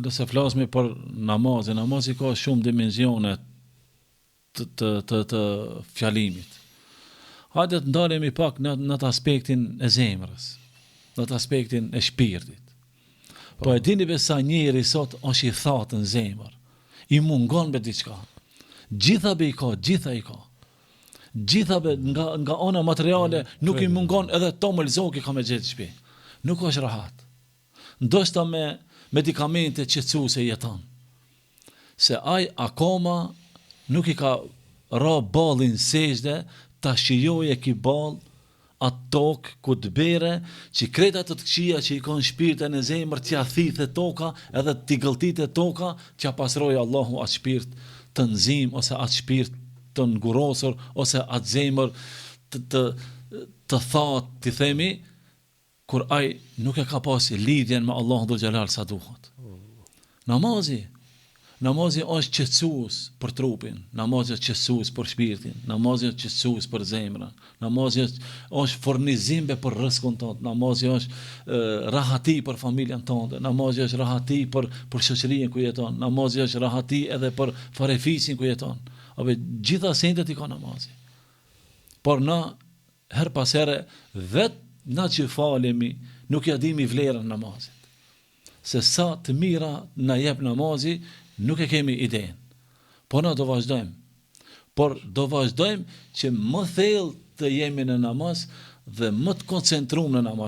nëse flasmi për namazin, namazi ka shumë dimensione të fjalimit. Hajde të ndalemi pak në atë aspektin e zemrës, në atë aspektin e shpirtit. Po e dini besa njeri sot është i thatë në zemër, i mungon me diçka. Gjitha i ka. Gjitha nga ana materiale nuk i mungon edhe Tomël Zoki ka me gjithë shtëpi. Nuk është rahat. Ndoshta me medikamente qetësuese jeton. Se ai akoma nuk i ka ra ballin sejdë ta shijoje ki ball atë tokë ku të bere, që kreta të këqia që i kanë shpirtën e zemër, t'ja thithë toka, edhe t'i gëlltitë toka, t'ja pasrojë Allahu atë shpirt të nxim, ose atë shpirt të ngurosur, ose atë zemër të thatë, t'i themi, kur ai nuk e ka pasi lidhjen me Allahu dhul xhelal sa duhet. Namazi është qetësues për trupin, namazi është qetësues për shpirtin, namazi është qetësues për zemrën, namazi është furnizim për rrezikun tonë, namazi është rahati për familjen tonë, namazi është rahati për shoqërinë ku jeton, namazi është rahati edhe për farefisin ku jeton. Apo gjitha sendet i ka namazi. Por na her pas here vetë na që falemi nuk ja dimi vlerën namazit. Se sa të mira na jep namazi, nuk e kemi idenë. Po na do vazhdojmë. Por do vazhdojmë që më thellë të jemi në namaz dhe më të koncentruar në namaz.